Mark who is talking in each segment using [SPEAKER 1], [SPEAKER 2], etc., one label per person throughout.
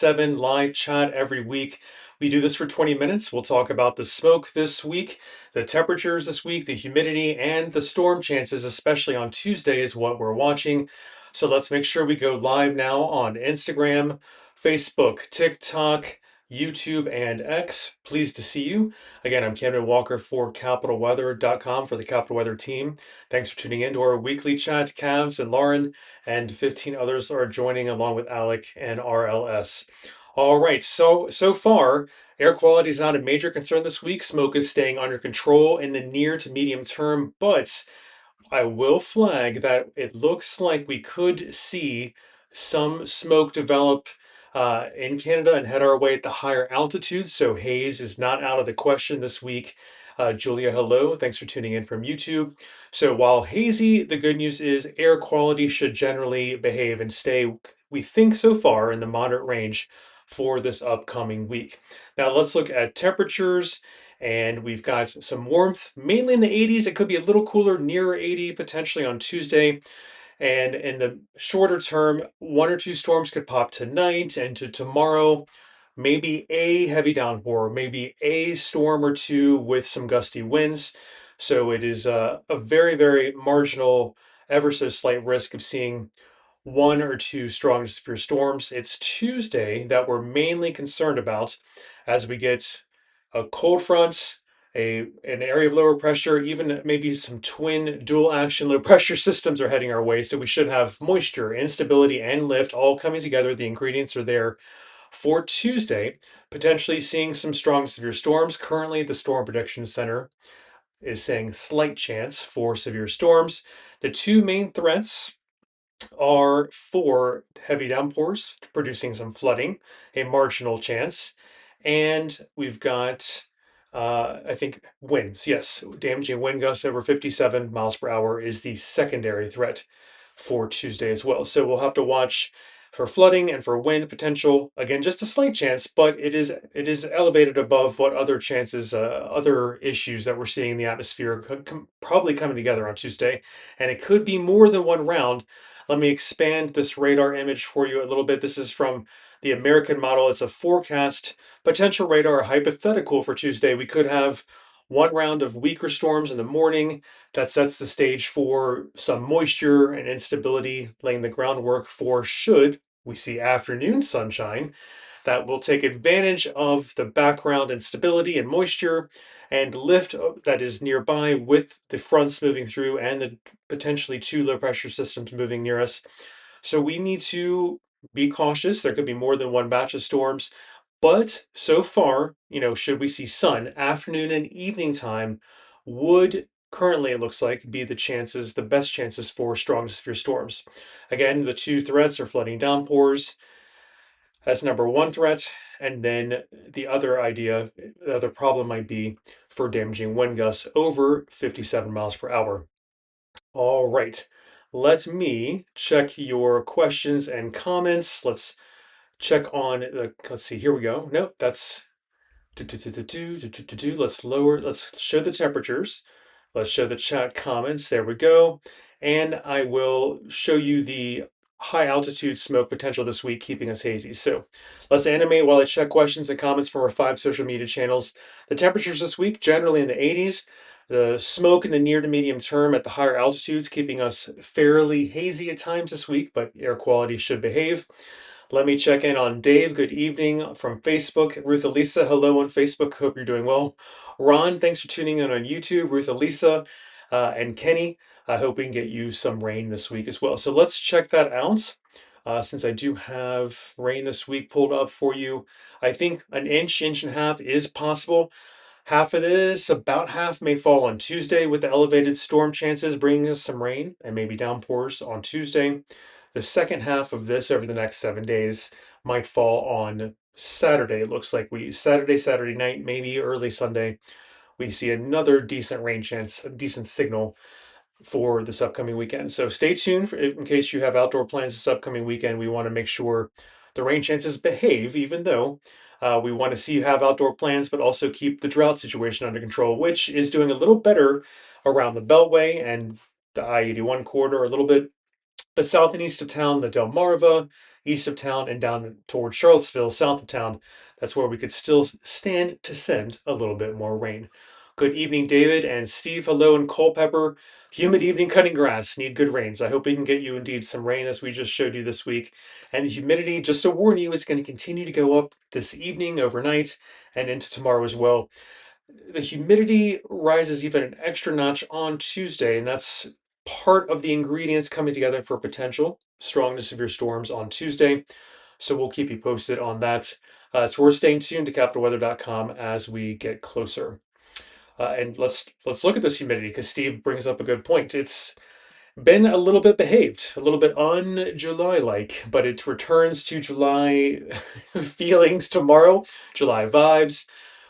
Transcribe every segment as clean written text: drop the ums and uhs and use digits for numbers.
[SPEAKER 1] 7 live chat every week. We do this for 20 minutes. We'll talk about the smoke this week, the temperatures this week, the humidity, and the storm chances, especially on Tuesday, is what we're watching. So let's make sure we go live now on Instagram, Facebook, TikTok, YouTube, and X. Pleased to see you. Again, I'm Cameron Walker for CapitalWeather.com for the Capital Weather team. Thanks for tuning in to our weekly chat. Cavs and Lauren and 15 others are joining along with Alec and RLS. All right, so far, air quality is not a major concern this week. Smoke is staying under control in the near to medium term, but I will flag that it looks like we could see some smoke develop in Canada and head our way at the higher altitudes. So haze is not out of the question this week. Julia, hello. Thanks for tuning in from YouTube. So while hazy, the good news is air quality should generally behave and stay, we think so far, in the moderate range for this upcoming week. Now let's look at temperatures, and we've got some warmth, mainly in the 80s. It could be a little cooler, near 80 potentially on Tuesday. And in the shorter term, one or two storms could pop tonight and to tomorrow. Maybe a heavy downpour, maybe a storm or two with some gusty winds. So it is a very, very marginal, ever so slight risk of seeing one or two strong to severe storms. It's Tuesday that we're mainly concerned about as we get a cold front, an area of lower pressure, even maybe some twin dual action low pressure systems are heading our way. So we should have moisture, instability, and lift all coming together. The ingredients are there for Tuesday, potentially seeing some strong severe storms. Currently, the Storm Prediction Center is saying slight chance for severe storms. The two main threats are for heavy downpours, producing some flooding, a marginal chance. And we've got, I think, winds. Yes, damaging wind gusts over 57 miles per hour is the secondary threat for Tuesday as well. So we'll have to watch for flooding and for wind potential. Again, just a slight chance, but it is elevated above what other chances, other issues that we're seeing in the atmosphere probably coming together on Tuesday. And it could be more than one round. Let me expand this radar image for you a little bit. This is from the American model. It's a forecast potential radar hypothetical for Tuesday. We could have one round of weaker storms in the morning that sets the stage for some moisture and instability, laying the groundwork for should we see afternoon sunshine that will take advantage of the background instability and moisture and lift that is nearby with the fronts moving through and the potentially two low pressure systems moving near us. So we need to be cautious. There could be more than one batch of storms, but so far, should we see sun, afternoon and evening time would currently, it looks like, be the best chances for strong to severe storms. Again, the two threats are flooding downpours as number one threat, and then the other problem might be for damaging wind gusts over 57 miles per hour. All right, let me check your questions and comments. Let's check on let's see, here we go. Nope, that's let's show the temperatures. Let's show the chat comments. There we go. And I will show you the high altitude smoke potential this week, keeping us hazy. So let's animate while I check questions and comments from our 5 social media channels. The temperatures this week, generally in the 80s. The smoke in the near to medium term at the higher altitudes, keeping us fairly hazy at times this week, but air quality should behave. Let me check in on Dave. Good evening from Facebook. Ruth Elisa, hello on Facebook. Hope you're doing well. Ron, thanks for tuning in on YouTube. Ruth Elisa and Kenny, I hope we can get you some rain this week as well. So let's check that out. Since I do have rain this week pulled up for you, I think an inch, inch and a half is possible. Half of this, about half, may fall on Tuesday with the elevated storm chances, bringing us some rain and maybe downpours on Tuesday. The second half of this over the next 7 days might fall on Saturday. It looks like Saturday night, maybe early Sunday, we see another decent rain chance, a decent signal for this upcoming weekend. So stay tuned in case you have outdoor plans this upcoming weekend. We want to make sure the rain chances behave, even though we want to see you have outdoor plans, but also keep the drought situation under control, which is doing a little better around the Beltway and the I-81 corridor a little bit. But south and east of town, the Delmarva east of town and down towards Charlottesville, south of town. That's where we could still stand to send a little bit more rain. Good evening, David and Steve. Hello in Culpeper. Humid evening cutting grass. Need good rains. I hope we can get you indeed some rain as we just showed you this week. And the humidity, just to warn you, is going to continue to go up this evening, overnight, and into tomorrow as well. The humidity rises even an extra notch on Tuesday, and that's part of the ingredients coming together for potential strong to severe storms on Tuesday. So we'll keep you posted on that. So we're staying tuned to capitalweather.com as we get closer. And let's look at this humidity because Steve brings up a good point. It's been a little bit behaved, a little bit un-July like, but it returns to July feelings tomorrow, July vibes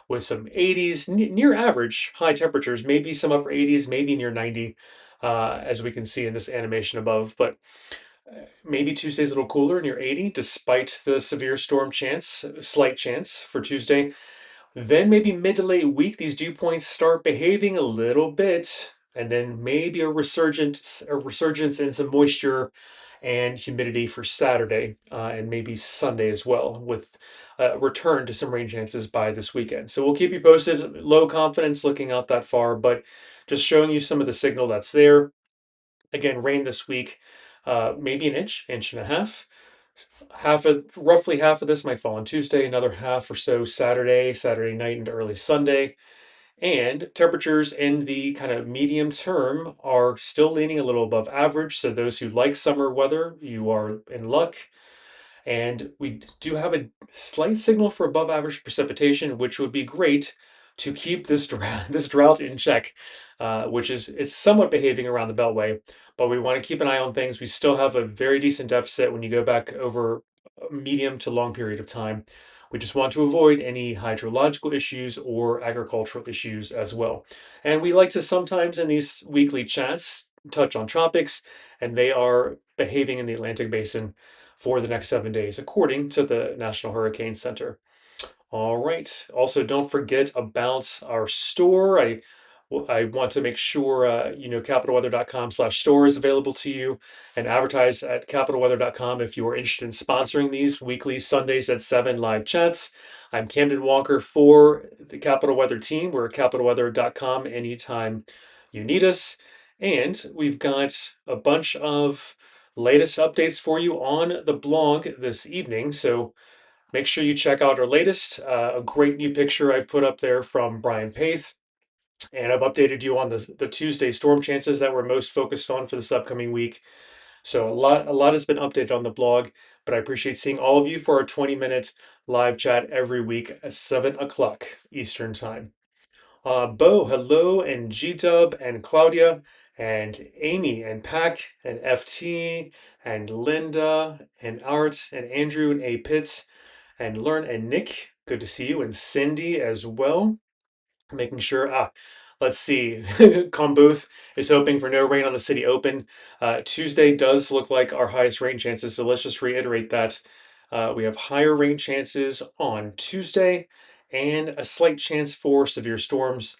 [SPEAKER 1] with some 80s, near average high temperatures, maybe some upper 80s, maybe near 90, as we can see in this animation above. But maybe Tuesday's a little cooler, near 80, despite the severe storm chance, slight chance for Tuesday. Then maybe mid to late week, these dew points start behaving a little bit, and then maybe a resurgence in some moisture and humidity for Saturday and maybe Sunday as well, with a return to some rain chances by this weekend. So we'll keep you posted. Low confidence looking out that far, but just showing you some of the signal that's there. Again, rain this week, maybe an inch, inch and a half. Roughly half of this might fall on Tuesday, another half or so Saturday night into early Sunday. And temperatures in the kind of medium term are still leaning a little above average. So those who like summer weather, you are in luck. And we do have a slight signal for above average precipitation, which would be great to keep this this drought in check, which is it's somewhat behaving around the Beltway, but we want to keep an eye on things. We still have a very decent deficit when you go back over a medium to long period of time. We just want to avoid any hydrological issues or agricultural issues as well. And we like to sometimes in these weekly chats touch on tropics, and they are behaving in the Atlantic Basin for the next 7 days, according to the National Hurricane Center. All right. Also, don't forget about our store. I want to make sure capitalweather.com/store is available to you and advertise at capitalweather.com if you are interested in sponsoring these weekly Sundays at 7 live chats. I'm Camden Walker for the Capital Weather team. We're at capitalweather.com anytime you need us. And we've got a bunch of latest updates for you on the blog this evening. So make sure you check out our latest. A great new picture I've put up there from Brian Paith. And I've updated you on the Tuesday storm chances that we're most focused on for this upcoming week. So a lot has been updated on the blog, but I appreciate seeing all of you for our 20-minute live chat every week at 7 o'clock Eastern Time. Bo, hello, and G-Dub, and Claudia, and Amy, and Pack, and FT, and Linda, and Art, and Andrew, and A. Pitts, and Learn, and Nick. Good to see you, and Cindy as well. Making sure, let's see. Booth is hoping for no rain on the City Open. Tuesday does look like our highest rain chances, so let's just reiterate that. We have higher rain chances on Tuesday and a slight chance for severe storms,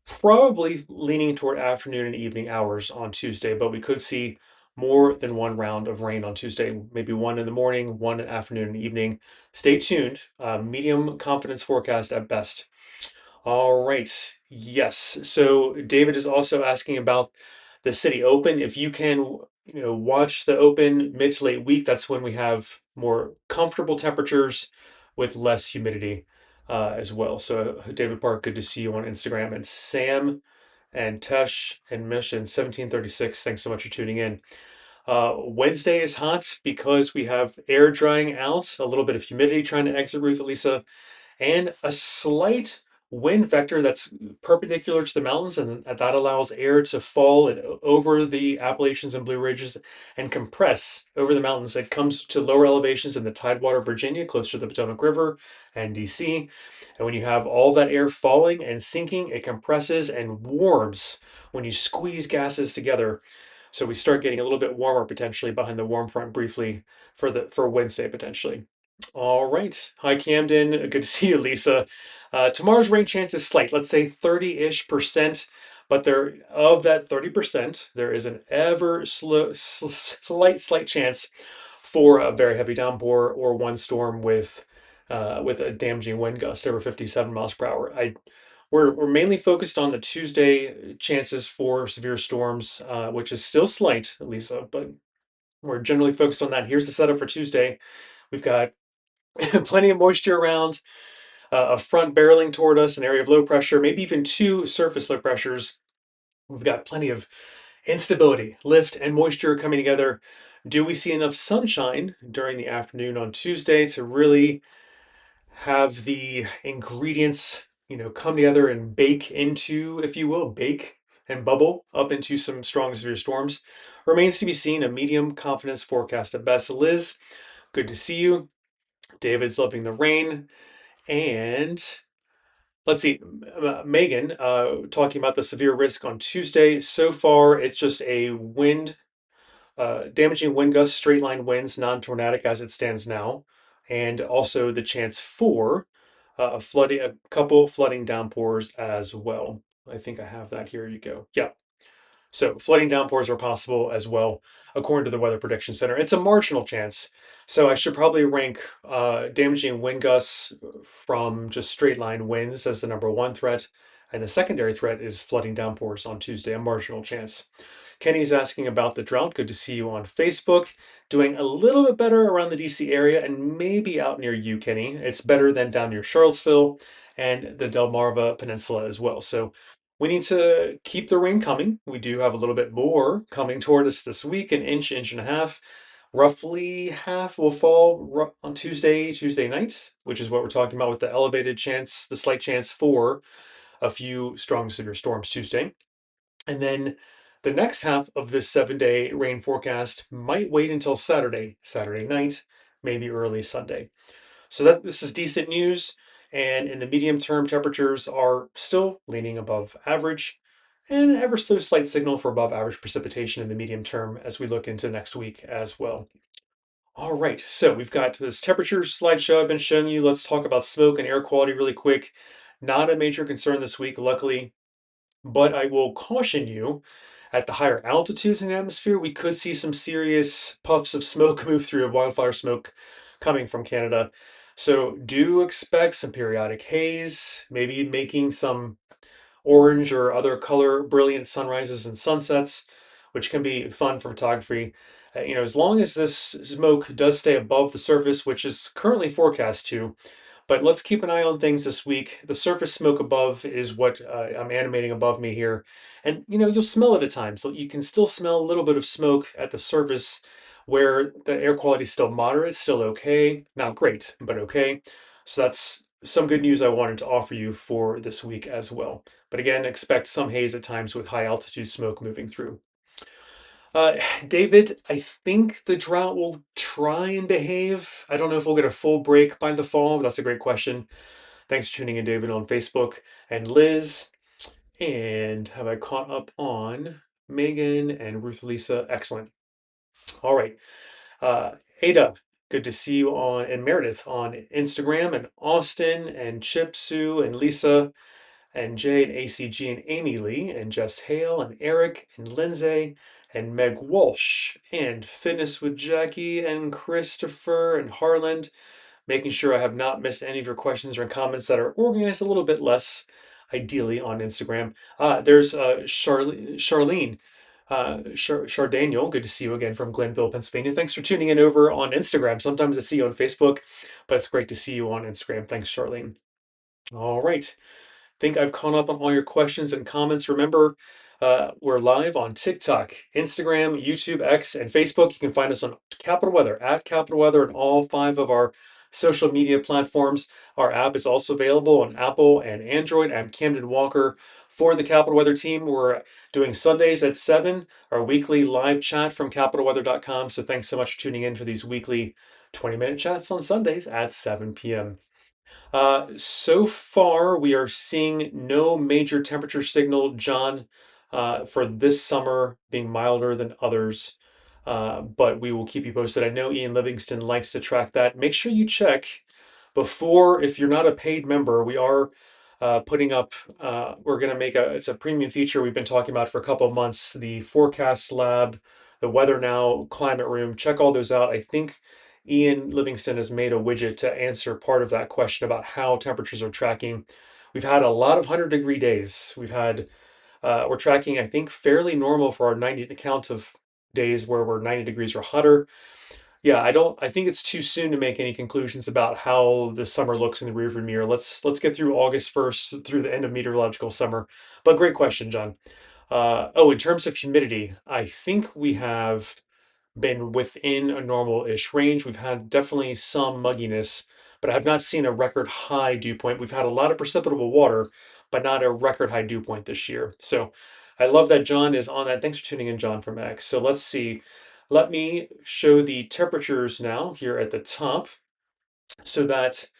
[SPEAKER 1] probably leaning toward afternoon and evening hours on Tuesday, but we could see more than one round of rain on Tuesday, maybe one in the morning, one afternoon and evening. Stay tuned. Medium confidence forecast at best. All right. Yes. So David is also asking about the City Open. If you can, watch the Open mid to late week, that's when we have more comfortable temperatures with less humidity as well. So David Park, good to see you on Instagram. And Sam and Tesh and Mish and 1736, thanks so much for tuning in. Wednesday is hot because we have air drying out, a little bit of humidity trying to exit Ruth Elisa, and a slight wind vector that's perpendicular to the mountains, and that allows air to fall over the Appalachians and Blue Ridges and compress over the mountains. It comes to lower elevations in the Tidewater, Virginia, close to the Potomac River and DC. And when you have all that air falling and sinking, it compresses and warms when you squeeze gases together. So we start getting a little bit warmer potentially behind the warm front briefly for Wednesday potentially. All right. Hi, Camden. Good to see you, Lisa. Tomorrow's rain chance is slight, let's say 30-ish%, but there of that 30%, there is an ever slight chance for a very heavy downpour or one storm with a damaging wind gust over 57 miles per hour. We're mainly focused on the Tuesday chances for severe storms, which is still slight, Lisa, but we're generally focused on that. Here's the setup for Tuesday. We've got plenty of moisture around, a front barreling toward us, an area of low pressure, maybe even two surface low pressures. We've got plenty of instability, lift, and moisture coming together. Do we see enough sunshine during the afternoon on Tuesday to really have the ingredients, come together and bake into, if you will, bake and bubble up into some strong severe storms? Remains to be seen. A medium confidence forecast at best. Liz, good to see you. David's loving the rain. And let's see, Megan, talking about the severe risk on Tuesday. So far, it's just a damaging wind gusts, straight line winds, non tornadic as it stands now, and also the chance for a couple flooding downpours as well. I think I have that here. You go. Yeah. So flooding downpours are possible as well, according to the Weather Prediction Center. It's a marginal chance. So I should probably rank damaging wind gusts from just straight line winds as the number one threat. And the secondary threat is flooding downpours on Tuesday, a marginal chance. Kenny's asking about the drought. Good to see you on Facebook. Doing a little bit better around the DC area and maybe out near you, Kenny. It's better than down near Charlottesville and the Delmarva Peninsula as well. So we need to keep the rain coming. We do have a little bit more coming toward us this week, an inch, inch and a half. Roughly half will fall on Tuesday night, which is what we're talking about with the elevated chance, the slight chance for a few strong severe storms Tuesday. And then the next half of this 7-day rain forecast might wait until Saturday night, maybe early Sunday. So this is decent news. And in the medium term, temperatures are still leaning above average, and an ever so slight signal for above average precipitation in the medium term as we look into next week as well. All right, so we've got this temperature slideshow I've been showing you. Let's talk about smoke and air quality really quick. Not a major concern this week, luckily, but I will caution you at the higher altitudes in the atmosphere, we could see some serious puffs of smoke move through, of wildfire smoke coming from Canada. So do expect some periodic haze, maybe making some orange or other color brilliant sunrises and sunsets, which can be fun for photography. As long as this smoke does stay above the surface, which is currently forecast to, but let's keep an eye on things this week. The surface smoke above is what I'm animating above me here. And you'll smell it at times. So you can still smell a little bit of smoke at the surface where the air quality is still moderate, still okay. Not great, but okay. So that's some good news I wanted to offer you for this week as well. But again, expect some haze at times with high altitude smoke moving through. Uh, David, I think the drought will try and behave. I don't know if we'll get a full break by the fall. That's a great question. Thanks for tuning in, David, on Facebook. And Liz, and have I caught up on Megan and Ruth Lisa? Excellent. All right. Ada, good to see you on, and Meredith on Instagram, and Austin, and Chip, Sue, and Lisa, and Jay, and ACG, and Amy Lee, and Jess Hale, and Eric, and Lindsay, and Meg Walsh, and Fitness with Jackie, and Christopher, and Harland, making sure I have not missed any of your questions or comments that are organized a little bit less ideally on Instagram. There's Charlene. Daniel, good to see you again from Glenville, Pennsylvania. Thanks for tuning in over on Instagram. Sometimes I see you on Facebook, but it's great to see you on Instagram. Thanks, Charlene. All right. Think I've caught up on all your questions and comments. Remember, we're live on TikTok, Instagram, YouTube, X, and Facebook. You can find us on Capital Weather, at Capital Weather, and all 5 of our social media platforms. Our app is also available on Apple and Android. I'm Camden Walker for the Capital Weather team. We're doing Sundays at 7, our weekly live chat from capitalweather.com. So thanks so much for tuning in for these weekly 20-minute chats on Sundays at 7 p.m. So far, we are seeing no major temperature signal, John, for this summer being milder than others. But we will keep you posted. I know Ian Livingston likes to track that. Make sure you check before, if you're not a paid member, we are putting up, we're going to make it's a premium feature we've been talking about for a couple of months, the Forecast Lab the Weather Now, Climate Room. Check all those out. I think Ian Livingston has made a widget to answer part of that question about how temperatures are tracking. We've had a lot of 100-degree days. We're tracking, I think, fairly normal for our 90 count of days where we're 90 degrees or hotter. Yeah, I think it's too soon to make any conclusions about how the summer looks in the rearview mirror. Let's get through August 1st through the end of meteorological summer. But great question, John. In terms of humidity, I think we have been within a normal-ish range. We've had definitely some mugginess, but I have not seen a record high dew point. We've had a lot of precipitable water, but not a record high dew point this year. So I love that John is on that. Thanks for tuning in, John from X. So let's see. Let me show the temperatures now here at the top so that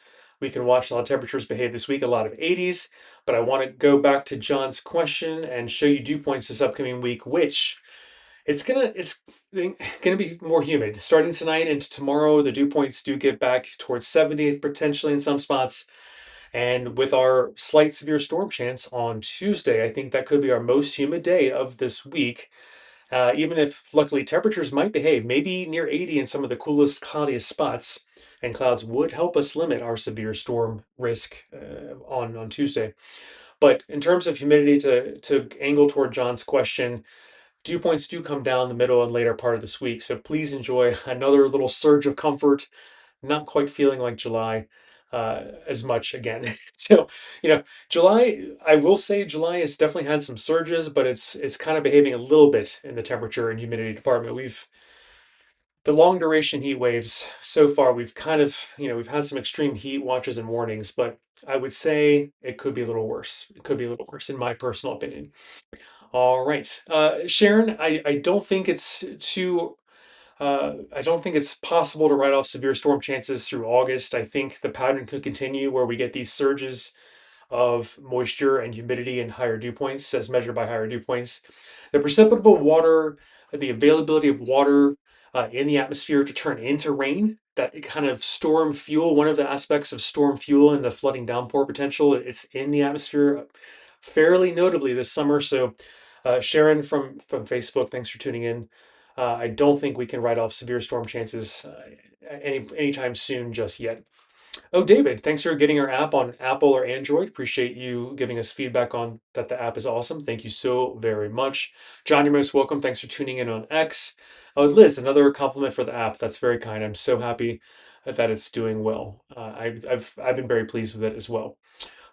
[SPEAKER 1] we can watch how temperatures behave this week. A lot of 80s, but I want to go back to John's question and show you dew points this upcoming week, which it's gonna be more humid starting tonight into tomorrow. The dew points do get back towards 70 potentially in some spots, and with our slight severe storm chance on Tuesday, I think that could be our most humid day of this week. Even if luckily temperatures might behave, maybe near 80 in some of the coolest, cloudiest spots, and clouds would help us limit our severe storm risk on Tuesday. But in terms of humidity, to angle toward John's question, dew points do come down the middle and later part of this week. So please enjoy another little surge of comfort. Not quite feeling like July as much again. So, July, I will say July has definitely had some surges, but it's kind of behaving a little bit in the temperature and humidity department. We've the long duration heat waves so far, we've kind of, we've had some extreme heat watches and warnings, but I would say it could be a little worse. It could be a little worse, in my personal opinion. All right. Sharon, I don't think it's possible to write off severe storm chances through August. I think the pattern could continue where we get these surges of moisture and humidity and higher dew points as measured by higher dew points. The precipitable water, the availability of water in the atmosphere to turn into rain, that kind of storm fuel, one of the aspects of storm fuel and the flooding downpour potential, it's in the atmosphere fairly notably this summer. So, Sharon from Facebook, thanks for tuning in. I don't think we can write off severe storm chances anytime soon just yet. Oh, David, thanks for getting our app on Apple or Android. Appreciate you giving us feedback on that. The app is awesome. Thank you so very much. John, you're most welcome. Thanks for tuning in on X. Oh, Liz, another compliment for the app. That's very kind. I'm so happy that it's doing well. I've been very pleased with it as well.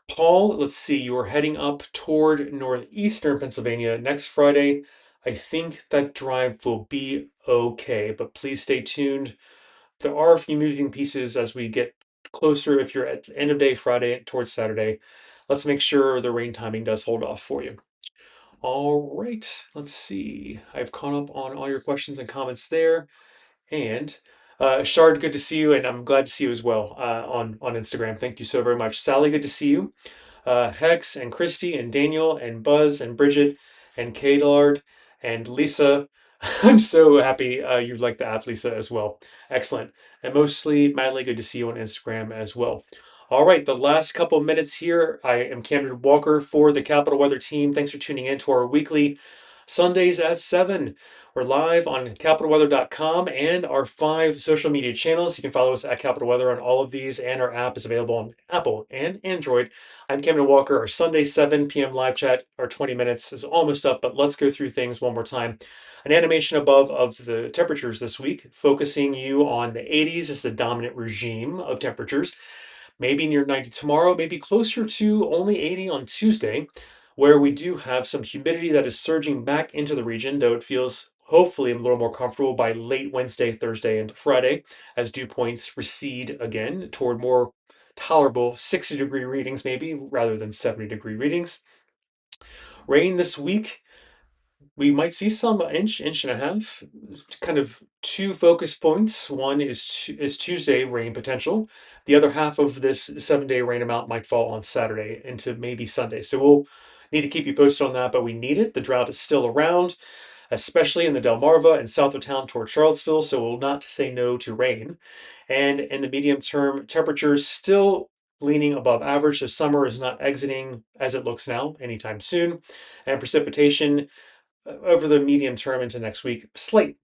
[SPEAKER 1] Paul, let's see, you're heading up toward northeastern Pennsylvania next Friday. I think that drive will be okay, but please stay tuned. There are a few moving pieces as we get closer. If you're at the end of day Friday towards Saturday, let's make sure the rain timing does hold off for you. All right, let's see. I've caught up on all your questions and comments there. And Shard, good to see you, and I'm glad to see you as well on Instagram. Thank you so very much. Sally, good to see you. Hex and Christy and Daniel and Buzz and Bridget and Kadard and Lisa. I'm so happy you like the app, Lisa, as well. Excellent. And mostly, madly good to see you on Instagram as well. All right, the last couple of minutes here. I am Cameron Walker for the Capital Weather team. Thanks for tuning in to our weekly Sundays at 7. We're live on capitalweather.com and our 5 social media channels. You can follow us at Capital Weather on all of these, and our app is available on Apple and Android. I'm Cameron Walker. Our Sunday 7 p.m. live chat, our 20 minutes is almost up, but let's go through things one more time. An animation above of the temperatures this week, focusing you on the 80s as the dominant regime of temperatures. Maybe near 90 tomorrow, maybe closer to only 80 on Tuesday, where we do have some humidity that is surging back into the region, though it feels hopefully a little more comfortable by late Wednesday, Thursday, and Friday as dew points recede again toward more tolerable 60-degree readings, maybe rather than 70-degree readings. Rain this week, we might see some inch and a half, kind of two focus points. One is Tuesday rain potential. The other half of this 7-day rain amount might fall on Saturday into maybe Sunday. So we'll need to keep you posted on that, but we need it. The drought is still around, especially in the Delmarva and south of town toward Charlottesville. So we'll not say no to rain. And in the medium term, temperatures still leaning above average. So summer is not exiting as it looks now anytime soon. And precipitation over the medium term into next week, slight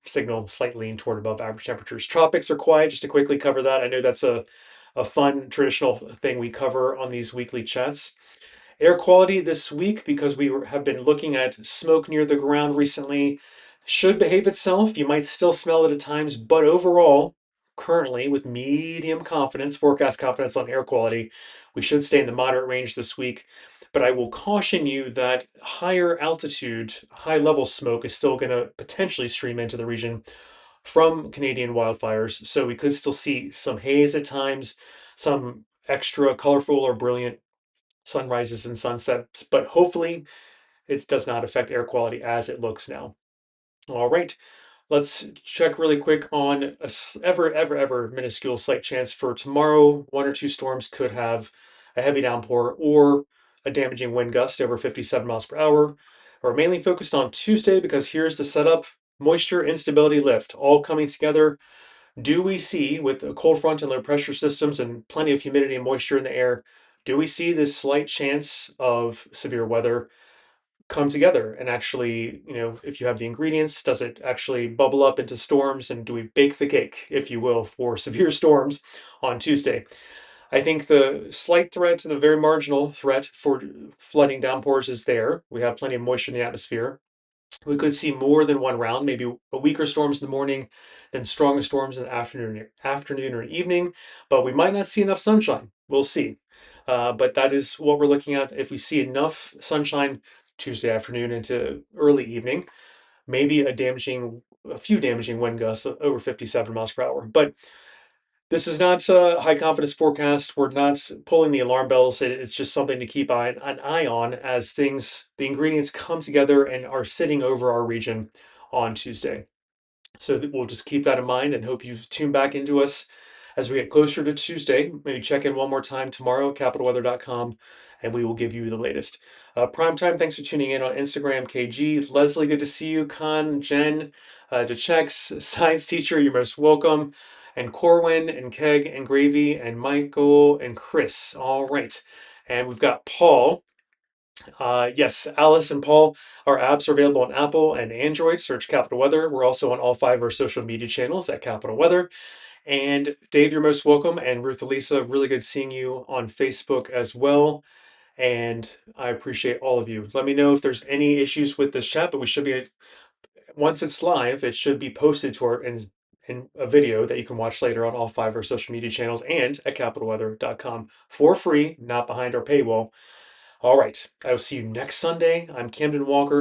[SPEAKER 1] lean toward above average temperatures. Tropics are quiet. Just to quickly cover that, I know that's a fun traditional thing we cover on these weekly chats. Air quality this week, because have been looking at smoke near the ground recently, should behave itself. You might still smell it at times, but overall, currently with medium confidence, forecast confidence on air quality, we should stay in the moderate range this week. But I will caution you that higher altitude, high level smoke is still going to potentially stream into the region from Canadian wildfires. So we could still see some haze at times, some extra colorful or brilliant sunrises and sunsets, but hopefully it does not affect air quality as it looks now. All right, let's check really quick on a ever minuscule slight chance for tomorrow. One or two storms could have a heavy downpour or a damaging wind gust over 57 miles per hour. We're mainly focused on Tuesday because here's the setup: moisture, instability, lift, all coming together. Do we see, with a cold front and low pressure systems and plenty of humidity and moisture in the air, do we see this slight chance of severe weather come together and actually, if you have the ingredients, does it actually bubble up into storms, and do we bake the cake, if you will, for severe storms on Tuesday? I think the slight threat, the very marginal threat for flooding downpours is there. We have plenty of moisture in the atmosphere. We could see more than one round, maybe a weaker storms in the morning, then stronger storms in the afternoon or evening. But we might not see enough sunshine. We'll see. But that is what we're looking at. If we see enough sunshine Tuesday afternoon into early evening, maybe a few damaging wind gusts over 57 miles per hour. But this is not a high confidence forecast. We're not pulling the alarm bells. It's just something to keep an eye on as the ingredients come together and are sitting over our region on Tuesday. So we'll just keep that in mind and hope you tune back into us as we get closer to Tuesday. Maybe check in one more time tomorrow, capitalweather.com, and we will give you the latest. Prime time, thanks for tuning in on Instagram, KG. Leslie, good to see you. Khan, Jen, DeChex, science teacher, you're most welcome. And Corwin, and Keg, and Gravy, and Michael, and Chris. All right. And we've got Paul. Yes, Alice and Paul, our apps are available on Apple and Android. Search Capital Weather. We're also on all 5 of our social media channels at Capital Weather. And Dave, you're most welcome. And Ruth Elisa, really good seeing you on Facebook as well. And I appreciate all of you. Let me know if there's any issues with this chat, but we should be, once it's live, it should be posted to our in a video that you can watch later on all 5 of our social media channels and at capitalweather.com for free, not behind our paywall. All right. I will see you next Sunday. I'm Camden Walker.